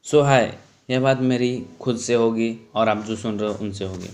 सो हाय, यह बात मेरी खुद से होगी और आप जो सुन रहे हो उनसे होगी।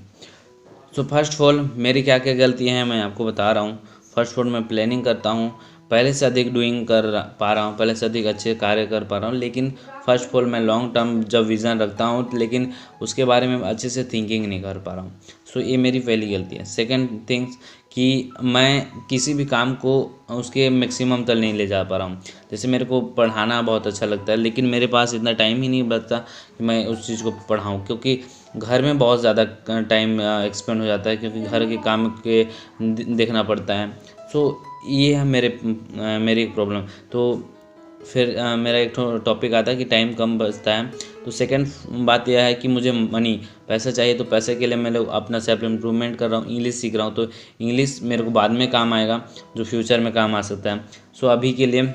सो फर्स्ट ऑफ ऑल मेरी क्या क्या गलतियाँ हैं मैं आपको बता रहा हूँ। फर्स्ट ऑफ ऑल मैं प्लानिंग करता हूँ, पहले से अधिक डूइंग पा रहा हूँ, पहले से अधिक अच्छे कार्य कर पा रहा हूँ। लेकिन फर्स्ट ऑफ ऑल मैं लॉन्ग टर्म जब विज़न रखता हूँ लेकिन उसके बारे में अच्छे से थिंकिंग नहीं कर पा रहा हूँ। सो ये मेरी पहली गलती है। सेकेंड थिंग्स कि मैं किसी भी काम को उसके मैक्सिमम तक नहीं ले जा पा रहा हूँ। जैसे मेरे को पढ़ाना बहुत अच्छा लगता है लेकिन मेरे पास इतना टाइम ही नहीं बचता कि मैं उस चीज़ को पढ़ाऊँ, क्योंकि घर में बहुत ज़्यादा टाइम एक्सपेंड हो जाता है, क्योंकि घर के काम के देखना पड़ता है। सो ये है मेरी एक प्रॉब्लम। तो फिर मेरा एक टॉपिक आता है कि टाइम कम बचता है। तो सेकंड बात यह है कि मुझे मनी पैसा चाहिए, तो पैसे के लिए मैं लोग अपना सेल्फ इम्प्रूवमेंट कर रहा हूँ, इंग्लिश सीख रहा हूँ। तो इंग्लिश मेरे को बाद में काम आएगा, जो फ्यूचर में काम आ सकता है। सो अभी के लिए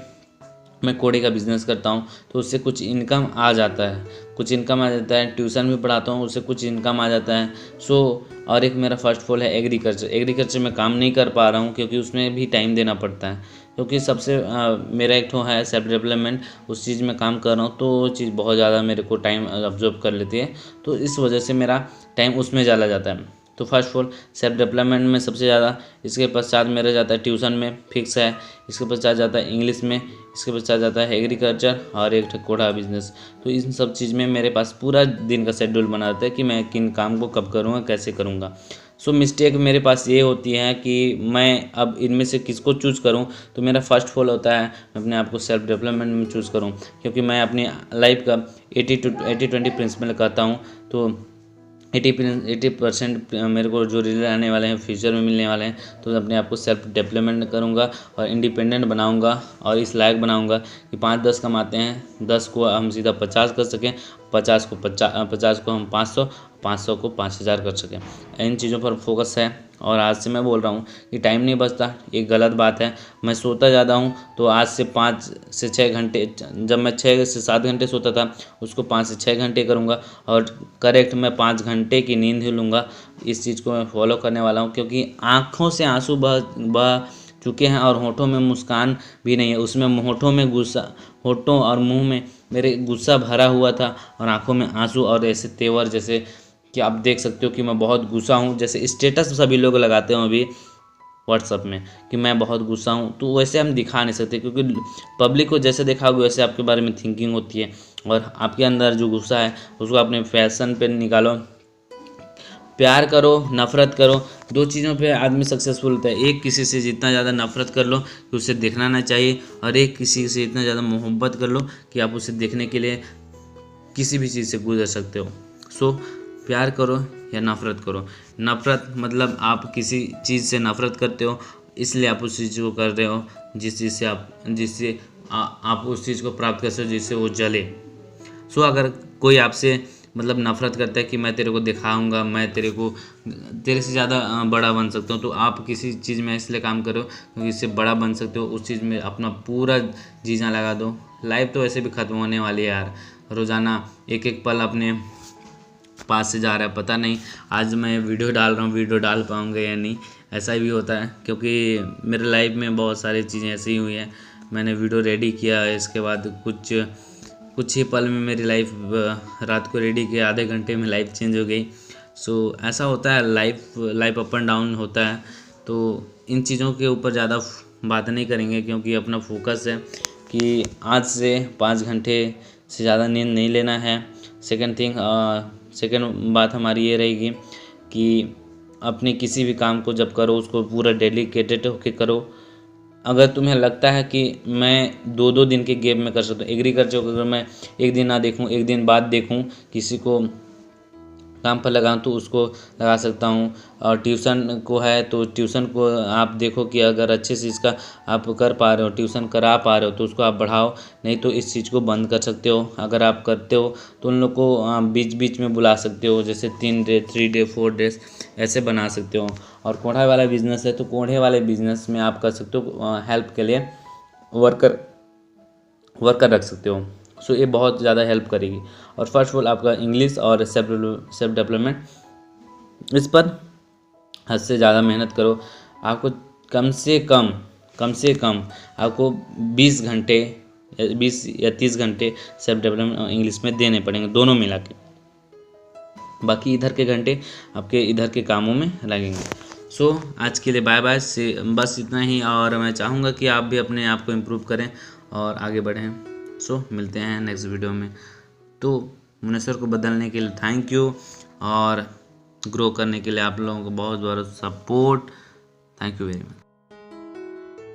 मैं कोड़े का बिज़नेस करता हूँ, तो उससे कुछ इनकम आ जाता है, ट्यूशन भी पढ़ाता हूँ, उससे कुछ इनकम आ जाता है। सो और एक मेरा फर्स्ट फॉल है एग्रीकल्चर में काम नहीं कर पा रहा हूँ क्योंकि उसमें भी टाइम देना पड़ता है। क्योंकि सबसे मेरा एक है सेल्फ डेवलपमेंट, उस चीज़ में काम कर रहा हूँ, तो वो चीज़ बहुत ज़्यादा मेरे को टाइम ऑब्जर्व कर लेती है, तो इस वजह से मेरा टाइम उसमें ज़्यादा जाता है। तो first of all self development में सबसे ज़्यादा, इसके पश्चात मेरा जाता है ट्यूशन में फिक्स है, इसके पश्चात जाता है इंग्लिश में, इसके पश्चात जाता है एग्रीकल्चर और एक कोड़ा बिजनेस। तो इन सब चीज़ में मेरे पास पूरा दिन का शेड्यूल बना रहता है कि मैं किन काम को कब करूँगा, कैसे करूँगा। सो मिस्टेक मेरे पास ये होती है कि मैं अब इनमें से किसको चूज़ करूँ। तो मेरा फर्स्ट फॉल होता है मैं अपने आप को सेल्फ डेवलपमेंट में चूज़ करूँ, क्योंकि मैं अपनी लाइफ का 80-20 प्रिंसिपल कहता हूँ। तो 80% मेरे को जो रिजल्ट आने वाले हैं फ्यूचर में मिलने वाले हैं, तो अपने आप को सेल्फ डेवलपमेंट करूँगा और इंडिपेंडेंट बनाऊँगा और इस लायक बनाऊँगा कि 5-10 कमाते हैं, 10 को हम सीधा 50 कर सकें, 50 को हम 500, 500 को 5000 कर सकें। इन चीज़ों पर फोकस है। और आज से मैं बोल रहा हूँ कि टाइम नहीं बचता, ये गलत बात है। मैं सोता ज़्यादा हूँ, तो आज से 5 से 6 घंटे, जब मैं 6 से 7 घंटे सोता था उसको 5 से 6 घंटे करूँगा, और करेक्ट मैं 5 घंटे की नींद ही लूँगा। इस चीज़ को मैं फॉलो करने वाला हूँ, क्योंकि आँखों से आंसू बह चुके हैं और होठों में मुस्कान भी नहीं है, उसमें होठों में गुस्सा, होठों और मुंह में मेरे गुस्सा भरा हुआ था और आंखों में आंसू, और ऐसे तेवर जैसे कि आप देख सकते हो कि मैं बहुत गुस्सा हूँ। जैसे स्टेटस सभी लोग लगाते हो अभी व्हाट्सअप में कि मैं बहुत गुस्सा हूँ, तो वैसे हम दिखा नहीं सकते, क्योंकि पब्लिक को जैसे दिखाओगे वैसे आपके बारे में थिंकिंग होती है, और आपके अंदर जो गुस्सा है उसको अपने फैशन पे निकालो। प्यार करो, नफ़रत करो, दो चीज़ों पे आदमी सक्सेसफुल होता है। एक किसी से जितना ज़्यादा नफ़रत कर लो कि उसे देखना ना चाहिए, और एक किसी से इतना ज़्यादा मोहब्बत कर लो कि आप उसे देखने के लिए किसी भी चीज़ से गुजर सकते हो। सो प्यार करो या नफ़रत करो। नफ़रत मतलब आप किसी चीज़ से नफ़रत करते हो, इसलिए आप उस चीज़ को कर रहे हो जिस चीज़ से आप उस चीज़ को प्राप्त कर सको, जिससे वो जले। सो अगर कोई आपसे मतलब नफ़रत करता है कि मैं तेरे को दिखाऊंगा, मैं तेरे से ज़्यादा बड़ा बन सकता हूँ, तो आप किसी चीज़ में इसलिए काम करो क्योंकि इससे बड़ा बन सकते हो, उस चीज़ में अपना पूरा जीना लगा दो। लाइफ तो वैसे भी ख़त्म होने वाली है यार, रोज़ाना एक एक पल अपने पास से जा रहा है, पता नहीं आज मैं वीडियो डाल रहा हूँ, वीडियो डाल पाऊँगा या नहीं। ऐसा भी होता है क्योंकि मेरे लाइफ में बहुत सारी चीज़ें ऐसी ही हुई हैं। मैंने वीडियो रेडी किया, इसके बाद कुछ ही पल में मेरी लाइफ, रात को रेडी किया, आधे घंटे में लाइफ चेंज हो गई। सो ऐसा होता है, लाइफ अप एंड डाउन होता है। तो इन चीज़ों के ऊपर ज़्यादा बात नहीं करेंगे, क्योंकि अपना फोकस है कि आज से 5 घंटे से ज़्यादा नींद नहीं लेना है। सेकंड बात हमारी ये रहेगी कि अपने किसी भी काम को जब करो उसको पूरा डेडिकेटेड होके करो। अगर तुम्हें लगता है कि मैं 2-2 दिन के गैप में कर सकता हूँ, एग्रीकल्चर को अगर मैं एक दिन ना देखूँ, एक दिन बाद देखूँ, किसी को काम पर लगाऊँ तो उसको लगा सकता हूँ। और ट्यूशन को है तो ट्यूशन को आप देखो कि अगर अच्छे से इसका आप कर पा रहे हो, ट्यूशन करा पा रहे हो, तो उसको आप बढ़ाओ, नहीं तो इस चीज़ को बंद कर सकते हो। अगर आप करते हो तो उन लोग को बीच बीच में बुला सकते हो, जैसे 3 डे 3 डे 4 डेज ऐसे बना सकते हो। और कोढ़ा वाला बिज़नेस है तो कोढ़े वाले बिज़नेस में आप कर सकते हो, हेल्प के लिए वर्कर रख सकते हो। सो ये बहुत ज़्यादा हेल्प करेगी। और फर्स्ट ऑफ ऑल आपका इंग्लिश और सेल्फ डेवलपमेंट, इस पर हद से ज़्यादा मेहनत करो। आपको कम से कम आपको 20 घंटे 20 या 30 घंटे सेल्फ डेवलपमेंट इंग्लिश में देने पड़ेंगे, दोनों मिला के। बाकी इधर के घंटे आपके इधर के कामों में लगेंगे। सो आज के लिए बाय बाय से बस इतना ही, और मैं चाहूँगा कि आप भी अपने आप को इम्प्रूव करें और आगे बढ़ें। सो मिलते हैं नेक्स्ट वीडियो में। तो मुनेश्वर को बदलने के लिए थैंक यू, और ग्रो करने के लिए आप लोगों को बहुत बहुत support. Thank you very much.